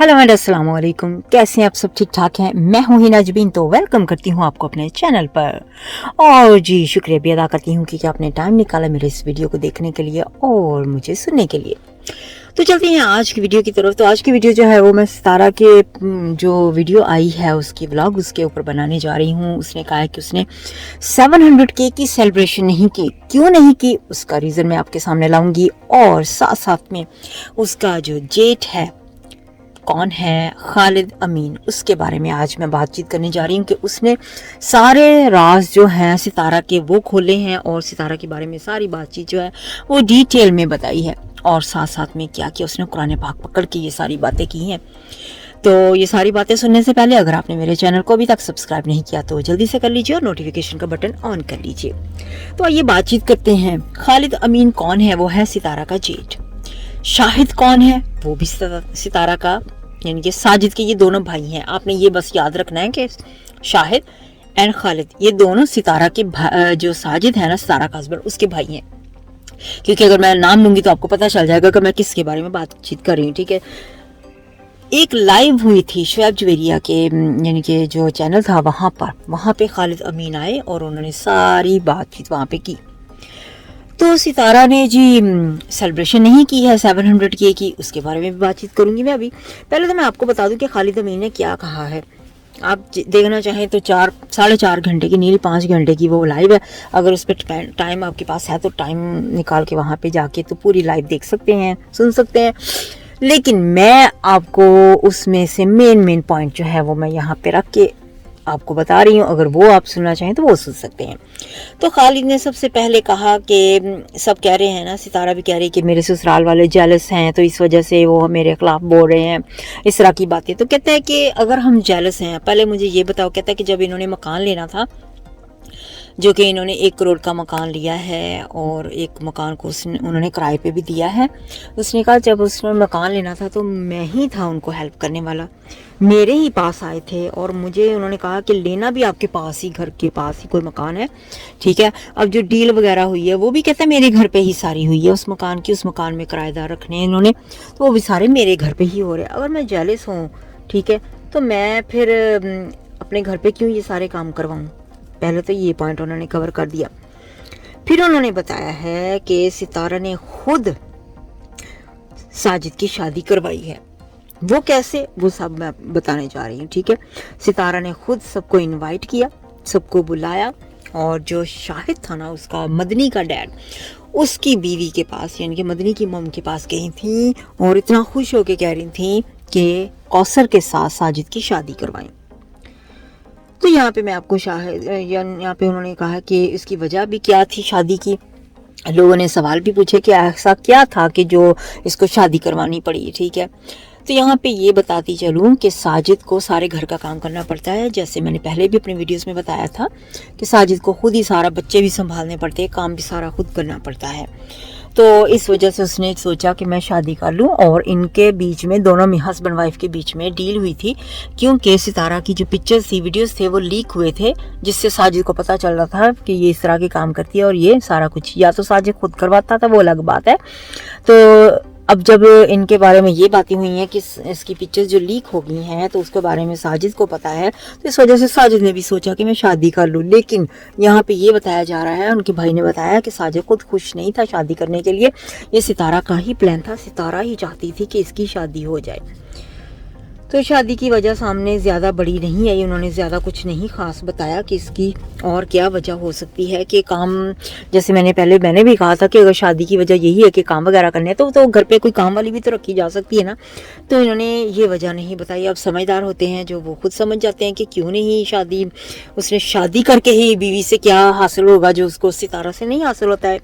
Hello and अस्सलाम वालेकुम। कैसे हैं आप सब? ठीक ठाक हैं? मैं हूं हिना जबीन, तो वेलकम करती हूं आपको अपने चैनल पर। और जी शुक्रिया भी अदा करती हूं कि आपने टाइम निकाला मेरे इस वीडियो को देखने के लिए और मुझे सुनने के लिए। तो चलते हैं आज की वीडियो की तरफ। तो आज की वीडियो जो है वो मैं सितारा के जो वीडियो आई है उसकी व्लॉग उसके ऊपर बनाने जा रही हूँ। उसने कहा है कि उसने 700K की सेलिब्रेशन नहीं की। क्यों नहीं की उसका रीज़न मैं आपके सामने लाऊंगी, और साथ साथ में उसका जो जेठ है कौन है, खालिद अमीन, उसके बारे में आज मैं बातचीत करने जा रही हूँ कि उसने सारे राज जो हैं सितारा के वो खोले हैं और सितारा के बारे में सारी बातचीत जो है वो डिटेल में बताई है, और साथ साथ में क्या किया उसने कुरान पाक पकड़ के ये सारी बातें की हैं। तो ये सारी बातें सुनने से पहले अगर आपने मेरे चैनल को अभी तक सब्सक्राइब नहीं किया तो जल्दी से कर लीजिए और नोटिफिकेशन का बटन ऑन कर लीजिए। तो आइए बातचीत करते हैं। खालिद अमीन कौन है? वो है सितारा का जेठ। शाहिद कौन है? वो भी सितारा का यानी कि साजिद के ये दोनों भाई हैं। आपने ये बस याद रखना है कि शाहिद एंड खालिद ये दोनों सितारा के जो साजिद है ना, सितारा का हस्बैंड, उसके भाई हैं। क्योंकि अगर मैं नाम लूंगी तो आपको पता चल जाएगा कि मैं किसके बारे में बातचीत कर रही हूँ। ठीक है, एक लाइव हुई थी शुएब जुवेरिया के यानी कि जो चैनल था वहाँ पे खालिद अमीन आए और उन्होंने सारी बातचीत वहाँ पे की। तो सितारा ने जी सेलिब्रेशन नहीं की है 700K की, उसके बारे में भी बातचीत करूंगी मैं अभी। पहले तो मैं आपको बता दूं कि खालिद अमीन ने क्या कहा है। आप देखना चाहें तो 4-4.5 घंटे की, नीली 5 घंटे की वो लाइव है। अगर उस पर टाइम आपके पास है तो टाइम निकाल के वहाँ पे जाके तो पूरी लाइव देख सकते हैं, सुन सकते हैं। लेकिन मैं आपको उसमें से मेन पॉइंट जो है वो मैं यहाँ पे रख के आपको बता रही हूँ। अगर वो आप सुनना चाहें तो वो सुन सकते हैं। तो खालिद ने सबसे पहले कहा कि सब कह रहे हैं ना, सितारा भी कह रही है कि मेरे ससुराल वाले जेलस हैं तो इस वजह से वो मेरे खिलाफ बोल रहे हैं, इस तरह की बातें। तो कहता है कि अगर हम जेलस हैं, पहले मुझे ये बताओ। कहता है कि जब इन्होंने मकान लेना था, जो कि इन्होंने 1 करोड़ का मकान लिया है और एक मकान को उन्होंने किराए पे भी दिया है। उसने कहा जब उसने मकान लेना था तो मैं ही था उनको हेल्प करने वाला, मेरे ही पास आए थे और मुझे उन्होंने कहा कि लेना भी आपके पास ही, घर के पास ही कोई मकान है। ठीक है, अब जो डील वगैरह हुई है वो भी कहता है मेरे घर पे ही सारी हुई है उस मकान की। उस मकान में किराएदार रखने हैं इन्होंने, तो वो भी सारे मेरे घर पे ही हो रहे हैं। अगर मैं जेलस हूँ, ठीक है, तो मैं फिर अपने घर पे क्यों ये सारे काम करवाऊँ? पहले तो ये पॉइंट उन्होंने कवर कर दिया। फिर उन्होंने बताया है कि सितारा ने खुद साजिद की शादी करवाई है। वो कैसे, वो सब मैं बताने जा रही हूँ। ठीक है, सितारा ने खुद सबको इनवाइट किया, सबको बुलाया, और जो शाहिद था ना उसका, मदनी का डैड, उसकी बीवी के पास यानी कि मदनी की मम के पास गई थी और इतना खुश होकर कह रही थी कि कौसर के साथ साजिद की शादी करवाई। तो यहाँ पे मैं आपको यहाँ पे उन्होंने कहा कि इसकी वजह भी क्या थी शादी की। लोगों ने सवाल भी पूछे कि ऐसा क्या था कि जो इसको शादी करवानी पड़ी। ठीक है, तो यहाँ पे ये बताती चलूँ कि साजिद को सारे घर का काम करना पड़ता है। जैसे मैंने पहले भी अपने वीडियोस में बताया था कि साजिद को खुद ही सारा, बच्चे भी संभालने पड़ते हैं, काम भी सारा खुद करना पड़ता है। तो इस वजह से उसने सोचा कि मैं शादी कर लूं। और इनके बीच में, दोनों में हस्बैंड वाइफ के बीच में डील हुई थी, क्योंकि सितारा की जो पिक्चर्स थी, वीडियोस थे, वो लीक हुए थे, जिससे साजिद को पता चल रहा था कि ये इस तरह के काम करती है और ये सारा कुछ या तो साजिद खुद करवाता था, वो अलग बात है। तो अब जब इनके बारे में ये बातें हुई हैं कि इसकी पिक्चर्स जो लीक हो गई हैं तो उसके बारे में साजिद को पता है, तो इस वजह से साजिद ने भी सोचा कि मैं शादी कर लूँ। लेकिन यहाँ पे ये बताया जा रहा है, उनके भाई ने बताया कि साजिद खुद खुश नहीं था शादी करने के लिए, ये सितारा का ही प्लान था। सितारा ही चाहती थी कि इसकी शादी हो जाए। तो शादी की वजह सामने ज़्यादा बड़ी नहीं आई, उन्होंने ज़्यादा कुछ नहीं खास बताया कि इसकी और क्या वजह हो सकती है। कि काम, जैसे मैंने भी कहा था कि अगर शादी की वजह यही है कि काम वगैरह करने हैं तो घर पे कोई काम वाली भी तो रखी जा सकती है ना। तो इन्होंने ये वजह नहीं बताई। अब समझदार होते हैं जो, वो खुद समझ जाते हैं कि क्यों नहीं शादी, उसने शादी करके ही बीवी से क्या हासिल होगा जो उसको सितारा से नहीं हासिल होता है।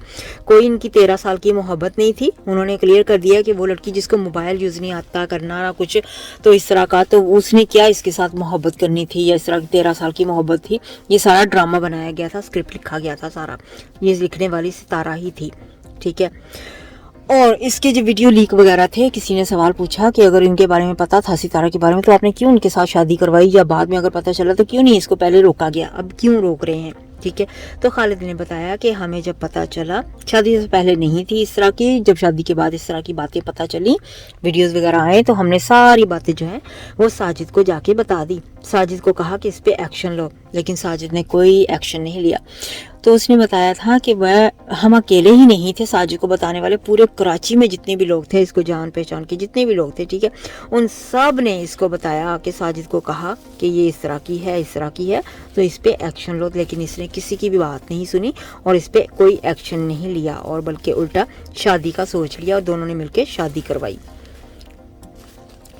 कोई इनकी 13 साल की मोहब्बत नहीं थी। उन्होंने क्लियर कर दिया कि वो लड़की जिसको मोबाइल यूज़ नहीं आता करना ना कुछ, तो इस तरह का, तो उसने क्या इसके साथ मोहब्बत करनी थी या इस तरह की 13 साल की मोहब्बत थी। ये सारा ड्रामा बनाया गया था, स्क्रिप्ट लिखा गया था सारा, ये लिखने वाली सितारा ही थी। ठीक है, और इसके जो वीडियो लीक वगैरह थे, किसी ने सवाल पूछा कि अगर इनके बारे में पता था, सितारा के बारे में, तो आपने क्यों उनके साथ शादी करवाई, या बाद में अगर पता चला तो क्यों नहीं इसको पहले रोका गया, अब क्यों रोक रहे हैं। ٹھیک ہے. تو خالد نے بتایا کہ ہمیں جب پتہ چلا، شادی سے پہلے نہیں تھی اس طرح کی، جب شادی کے بعد اس طرح کی باتیں پتہ چلی، ویڈیوز وغیرہ آئے، تو ہم نے ساری باتیں جو ہیں وہ ساجد کو جا کے بتا دی. ساجد کو کہا کہ اس پہ ایکشن لو، لیکن ساجد نے کوئی ایکشن نہیں لیا. تو اس نے بتایا تھا کہ ہم اکیلے ہی نہیں تھے ساجد کو بتانے والے، پورے کراچی میں جتنے بھی لوگ تھے اس کو جان پہچان کے جتنے بھی لوگ تھے، ٹھیک ہے، ان سب نے اس کو بتایا کہ ساجد کو کہا کہ یہ اس طرح کی ہے، اس طرح کی ہے، تو اس پہ ایکشن لو. لیکن اس نے کسی کی بھی بات نہیں سنی اور اس پہ کوئی ایکشن نہیں لیا، اور بلکہ الٹا شادی کا سوچ لیا اور دونوں نے مل کے شادی کروائی.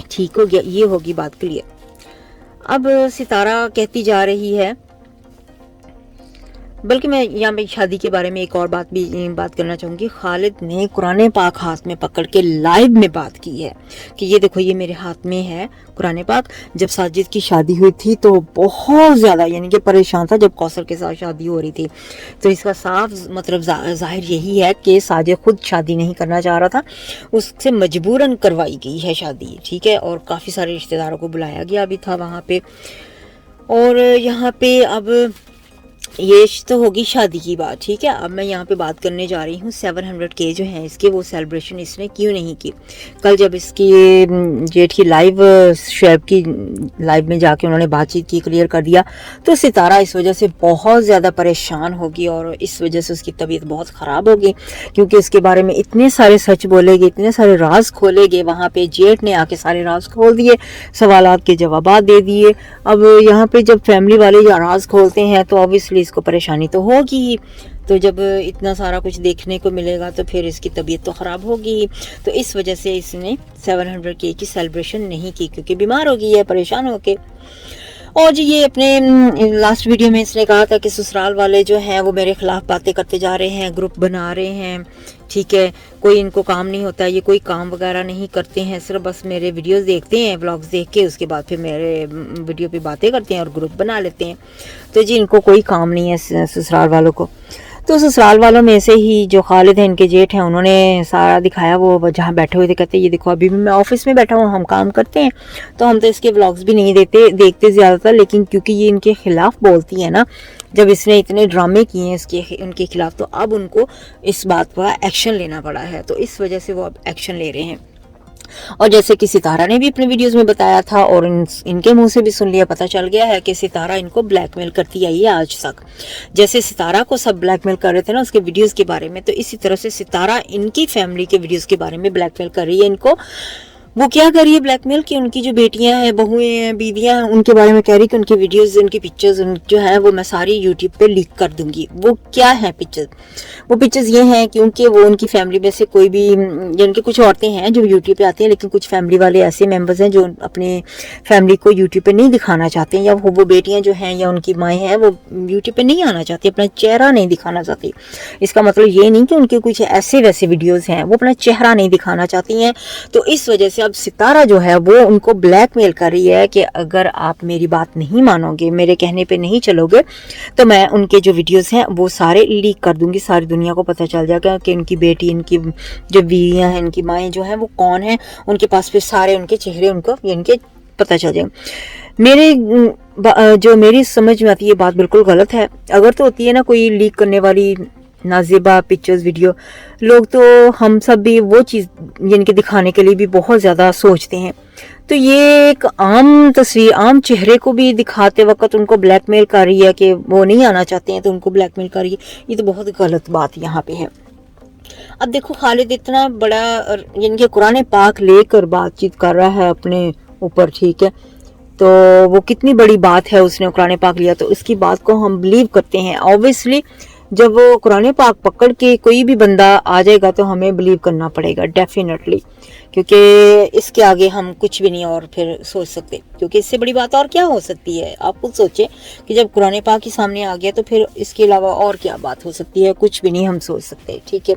ٹھیک ہو گیا، یہ ہوگی بات کلیئر. اب ستارہ کہتی جا رہی ہے، بلکہ میں یہاں پہ شادی کے بارے میں ایک اور بات کرنا چاہوں گی. خالد نے قرآن پاک ہاتھ میں پکڑ کے لائیو میں بات کی ہے کہ یہ دیکھو، یہ میرے ہاتھ میں ہے قرآن پاک. جب ساجد کی شادی ہوئی تھی تو بہت زیادہ یعنی کہ پریشان تھا جب کوثر کے ساتھ شادی ہو رہی تھی. تو اس کا صاف مطلب ظاہر یہی ہے کہ ساجد خود شادی نہیں کرنا چاہ رہا تھا، اس سے مجبوراً کروائی گئی ہے شادی، ٹھیک ہے، اور کافی سارے رشتہ داروں کو بلایا گیا بھی تھا وہاں پہ. اور یہاں پہ اب یہ تو ہوگی شادی کی بات، ٹھیک ہے. اب میں یہاں پہ بات کرنے جا رہی ہوں 700K جو ہیں اس کے، وہ سیلیبریشن اس نے کیوں نہیں کی. کل جب اس کی جیٹ کی لائیو، شعیب کی لائیو میں جا کے انہوں نے بات چیت کی، کلیئر کر دیا، تو ستارہ اس وجہ سے بہت زیادہ پریشان ہوگی اور اس وجہ سے اس کی طبیعت بہت خراب ہوگی، کیونکہ اس کے بارے میں اتنے سارے سچ بولے گے، اتنے سارے راز کھولے گے. وہاں پہ جیٹ نے آ کے سارے راز کھول دیے، سوالات کے جوابات دے دیے. اب یہاں پہ جب فیملی والے یا راز کھولتے ہیں تو obviously اس کو پریشانی تو ہوگی ہی. تو جب اتنا سارا کچھ دیکھنے کو ملے گا تو پھر اس کی طبیعت تو خراب ہوگی ہی. تو اس وجہ سے اس نے 700K کی سیلیبریشن نہیں کی، کیونکہ بیمار ہو گئی ہے پریشان ہو کے. اور جی یہ اپنے لاسٹ ویڈیو میں اس نے کہا تھا کہ سسرال والے جو ہیں وہ میرے خلاف باتیں کرتے جا رہے ہیں، گروپ بنا رہے ہیں، ٹھیک ہے، کوئی ان کو کام نہیں ہوتا، یہ کوئی کام وغیرہ نہیں کرتے ہیں، صرف بس میرے ویڈیوز دیکھتے ہیں، ولاگز دیکھ کے، اس کے بعد پھر میرے ویڈیو پہ باتیں کرتے ہیں اور گروپ بنا لیتے ہیں. تو جی ان کو کوئی کام نہیں ہے سسرال والوں کو. تو سسرال والوں میں سے ہی جو خالد ہیں، ان کے جیٹ ہیں، انہوں نے سارا دکھایا. وہ جہاں بیٹھے ہوئے تھے کہتے ہیں یہ دیکھو ابھی بھی میں آفس میں بیٹھا ہوں، ہم کام کرتے ہیں، تو ہم تو اس کے ولاگز بھی نہیں دیکھتے زیادہ تر، لیکن کیونکہ یہ ان کے خلاف بولتی ہے نا، جب اس نے اتنے ڈرامے کیے ہیں ان کے خلاف، تو اب ان کو اس بات پر ایکشن لینا پڑا ہے. تو اس وجہ سے وہ اب ایکشن لے رہے ہیں. اور جیسے کہ ستارہ نے بھی اپنے ویڈیوز میں بتایا تھا اور ان کے منہ سے بھی سن لیا، پتہ چل گیا ہے کہ ستارہ ان کو بلیک میل کرتی آئی ہے آج تک. جیسے ستارہ کو سب بلیک میل کر رہے تھے نا اس کے ویڈیوز کے بارے میں، تو اسی طرح سے ستارہ ان کی فیملی کے ویڈیوز کے بارے میں بلیک میل کر رہی ہے ان کو. وہ کیا کر رہی ہے بلیک میل کی، ان کی جو بیٹیاں ہیں، بہویں ہیں، بیویاں ہیں، ان کے بارے میں کہہ رہی کہ ان کی ویڈیوز، ان کی پکچرز جو ہیں وہ میں ساری یوٹیوب پہ لیک کر دوں گی. وہ کیا ہیں پکچرز؟ وہ پکچرز یہ ہیں کیونکہ وہ ان کی فیملی میں سے کوئی بھی، جن کی کچھ عورتیں ہیں جو یوٹیوب پہ آتی ہیں، لیکن کچھ فیملی والے ایسے ممبرز ہیں جو اپنے فیملی کو یوٹیوب پہ نہیں دکھانا چاہتے ہیں، یا وہ بیٹیاں جو ہیں یا ان کی مائیں ہیں وہ یوٹیوب پہ نہیں آنا چاہتی، اپنا چہرہ نہیں دکھانا چاہتی. اس کا مطلب یہ نہیں کہ ان کے کچھ ایسے ویسے ویڈیوز ہیں، وہ اپنا چہرہ نہیں دکھانا چاہتی ہیں. تو اس وجہ سے اب ستارہ جو ہے وہ ان کو بلیک میل کر رہی ہے کہ اگر آپ میری بات نہیں مانو گے، میرے کہنے پہ نہیں چلو گے، تو میں ان کے جو ویڈیوز ہیں وہ سارے لیک کر دوں گی. ساری دنیا کو پتہ چل جائے گا کہ ان کی بیٹی، ان کی جو بیویاں ہیں، ان کی مائیں جو ہیں وہ کون ہیں. ان کے پاس پھر سارے ان کے چہرے ان کو ان کے پتہ چل جائے گا. میری سمجھ میں آتی ہے یہ بات بالکل غلط ہے. اگر تو ہوتی ہے نا کوئی لیک کرنے والی نازیبا پکچرز ویڈیو، لوگ تو ہم سب بھی وہ چیز یعنی کہ دکھانے کے لیے بھی بہت زیادہ سوچتے ہیں. تو یہ ایک عام تصویر، عام چہرے کو بھی دکھاتے وقت ان کو بلیک میل کر رہی ہے کہ وہ نہیں آنا چاہتے ہیں تو ان کو بلیک میل کر رہی ہے. یہ تو بہت غلط بات یہاں پہ ہے. اب دیکھو خالد اتنا بڑا یعنی کہ قرآن پاک لے کر بات چیت کر رہا ہے اپنے اوپر، ٹھیک ہے، تو وہ کتنی بڑی بات ہے، اس نے قرآن پاک لیا تو اس کی بات کو ہم بلیو کرتے ہیں. اوبویسلی جب وہ قرآن پاک پکڑ کے کوئی بھی بندہ آ جائے گا تو ہمیں بلیو کرنا پڑے گا ڈیفینیٹلی، کیونکہ اس کے آگے ہم کچھ بھی نہیں اور پھر سوچ سکتے، کیونکہ اس سے بڑی بات اور کیا ہو سکتی ہے. آپ خود سوچیں کہ جب قرآن پاک ہی سامنے آ گیا تو پھر اس کے علاوہ اور کیا بات ہو سکتی ہے، کچھ بھی نہیں ہم سوچ سکتے، ٹھیک ہے.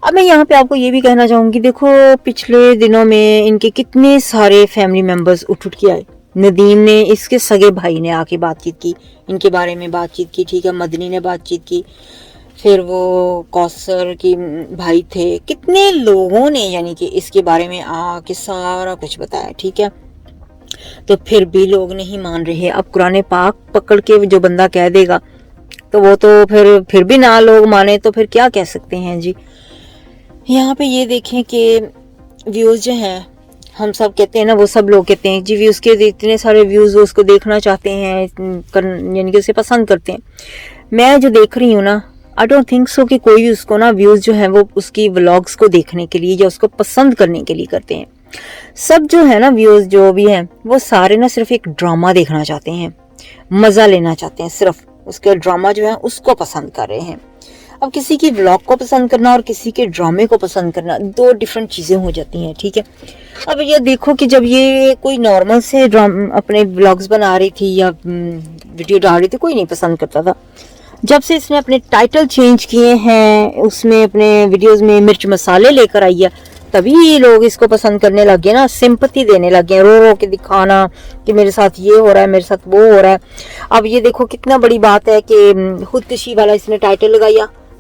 اب میں یہاں پہ آپ کو یہ بھی کہنا چاہوں گی، دیکھو پچھلے دنوں میں ان کے کتنے سارے فیملی ممبرز اٹھ کے آئے. ندیم نے، اس کے سگے بھائی نے آ کے بات چیت کی، ان کے بارے میں بات چیت کی، ٹھیک ہے. مدنی نے بات چیت کی، پھر وہ کوثر کی بھائی تھے، کتنے لوگوں نے یعنی کہ اس کے بارے میں آ کے سارا کچھ بتایا، ٹھیک ہے. تو پھر بھی لوگ نہیں مان رہے. اب قرآن پاک پکڑ کے جو بندہ کہہ دے گا तो वो तो फिर भी ना लोग माने तो फिर क्या कह सकते हैं जी। यहाँ पे ये देखें कि व्यूज जो हैं, हम सब कहते हैं ना, वो सब लोग कहते हैं जी व्यूज के इतने सारे व्यूज वो उसको देखना चाहते हैं, यानी कि उसे पसंद करते हैं। मैं जो देख रही हूँ ना, आई डोंट थिंक सो कि कोई उसको ना व्यूज जो है वो उसकी व्लॉग्स को देखने के लिए या उसको पसंद करने के लिए करते हैं। सब जो है ना व्यूज जो भी हैं वो सारे ना सिर्फ एक ड्रामा देखना चाहते हैं, मजा लेना चाहते हैं, सिर्फ उसके ड्रामा जो है उसको पसंद कर रहे हैं। अब किसी की व्लॉग को पसंद करना और किसी के ड्रामे को पसंद करना दो डिफरेंट चीजें हो जाती हैं, ठीक है। अब ये देखो कि जब ये कोई नॉर्मल से अपने व्लॉग्स बना रही थी या वीडियो डाल रही थी, कोई नहीं पसंद करता था। जब से इसने अपने टाइटल चेंज किए हैं, उसमें अपने वीडियोस में मिर्च मसाले लेकर आई है, तभी लोग इसको पसंद करने लग गए ना, सिंपैथी देने लग गए, रो रो के दिखाना कि मेरे साथ ये हो रहा है, मेरे साथ वो हो रहा है। अब ये देखो कितना बड़ी बात है कि खुदकुशी वाला इसने टाइटल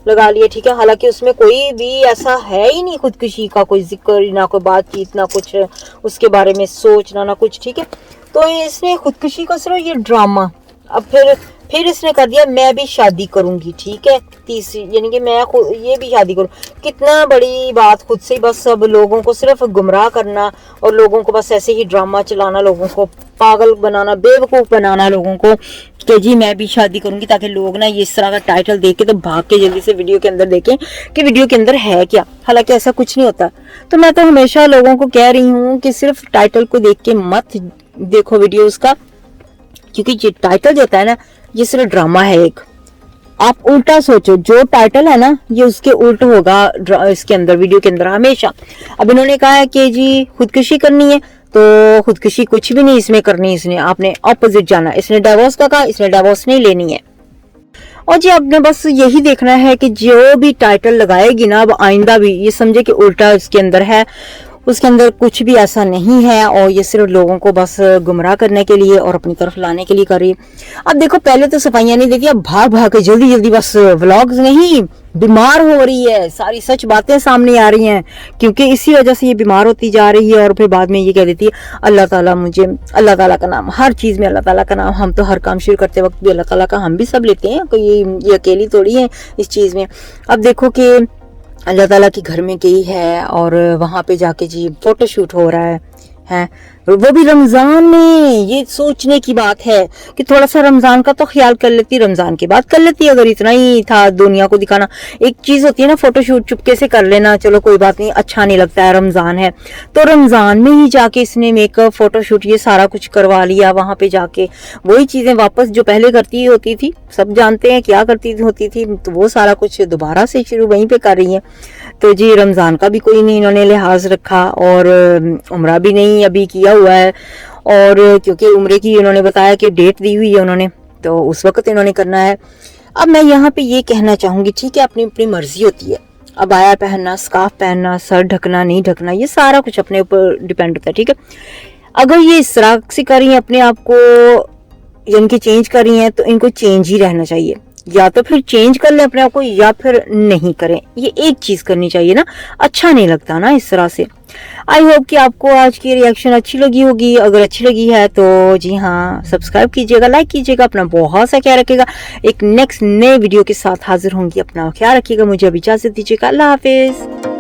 लगा लिया, ठीक है। हालांकि उसमें कोई भी ऐसा है ही नहीं, खुदकुशी का कोई जिक्र ना, कोई बातचीत ना, कुछ उसके बारे में सोचना ना कुछ, ठीक है। तो इसने खुदकुशी का सिर्फ ये ड्रामा, अब फिर इसने कर दिया मैं भी शादी करूंगी, ठीक है, तीसरी, यानी कि मैं ये भी शादी करूं। कितना बड़ी बात, खुद से ही बस सब लोगों को सिर्फ गुमराह करना और लोगों को बस ऐसे ही ड्रामा चलाना, लोगों को पागल बनाना, बेवकूफ बनाना लोगों को कि जी मैं भी शादी करूंगी, ताकि लोग ना ये इस तरह का टाइटल देख के तो भाग के जल्दी से वीडियो के अंदर देखें कि वीडियो के अंदर है क्या। हालांकि ऐसा कुछ नहीं होता। तो मैं तो हमेशा लोगों को कह रही हूँ कि सिर्फ टाइटल को देख के मत देखो वीडियोस का, क्योंकि ये टाइटल जो होता है ना, ये सिर्फ ड्रामा है एक। आप उल्टा सोचो, जो टाइटल है ना ये उसके उल्ट होगा इसके अंदर, वीडियो के अंदर हमेशा। अब इन्होंने कहा है कि जी खुदकुशी करनी है, तो खुदकुशी कुछ भी नहीं इसमें करनी, इसने आपने ऑपोजिट जाना। इसने डाइवोर्स का कहा, इसने डाइवोर्स नहीं लेनी है। और जी आपने बस यही देखना है कि जो भी टाइटल लगाएगी ना, अब आइंदा भी ये समझे कि उल्टा इसके अंदर है, उसके अंदर कुछ भी ऐसा नहीं है, और ये सिर्फ लोगों को बस गुमराह करने के लिए और अपनी तरफ लाने के लिए कर रही है। अब देखो पहले तो सफाइयां नहीं देती, अब भाग भाग के जल्दी जल्दी बस व्लॉग्स नहीं, बीमार हो रही है, सारी सच बातें सामने आ रही हैं, क्योंकि इसी वजह से ये बीमार होती जा रही है। और फिर बाद में ये कह देती है अल्लाह ताला मुझे, अल्लाह ताला का नाम हर चीज में, अल्लाह ताला का नाम, हम तो हर काम शुरू करते वक्त भी अल्लाह ताला का हम भी सब लेते हैं, कोई ये अकेली थोड़ी है इस चीज में। अब देखो कि अल्लाह ताला के घर में गई है और वहां पे जाके जी फोटो शूट हो रहा है, वो भी रमजान में। ये सोचने की बात है कि थोड़ा सा रमजान का तो ख्याल कर लेती, रमजान के बाद कर लेती अगर इतना ही था दुनिया को दिखाना। एक चीज होती है ना फोटोशूट चुपके से कर लेना, चलो कोई बात नहीं, अच्छा नहीं लगता है, रमजान है तो रमजान में ही जाके इसने मेकअप फोटोशूट ये सारा कुछ करवा लिया। वहां पे जाके वही चीजें वापस जो पहले करती होती थी, सब जानते हैं क्या करती होती थी, तो वो सारा कुछ दोबारा से शुरू वहीं पे कर रही है। तो जी रमजान का भी कोई नहीं इन्होंने लिहाज रखा, और उम्रा भी नहीं अभी किया हुआ है, और क्योंकि उम्रे की इन्होंने बताया कि डेट दी हुई है उन्होंने, तो उस वक्त इन्होंने करना है। अब मैं यहाँ पे ये कहना चाहूंगी, ठीक है अपनी अपनी मर्जी होती है, अब आया पहनना, स्कार्फ पहनना, सर ढकना नहीं ढकना, ये सारा कुछ अपने ऊपर डिपेंड होता है, ठीक है। अगर ये इस तरह से कर रही है अपने आप को, यानी कि चेंज कर रही हैं, तो इनको चेंज ही रहना चाहिए, या तो फिर चेंज कर ले अपने आप को या फिर नहीं करें, ये एक चीज करनी चाहिए ना, अच्छा नहीं लगता ना इस तरह से। आई होप कि आपको आज की रिएक्शन अच्छी लगी होगी, अगर अच्छी लगी है तो जी हाँ सब्सक्राइब कीजिएगा, लाइक कीजिएगा, अपना बहुत सा ख्याल रखिएगा। एक नेक्स्ट नए वीडियो के साथ हाजिर होंगी, अपना ख्याल रखिएगा, मुझे अब इजाजत दीजिएगा, अल्लाह हाफिज।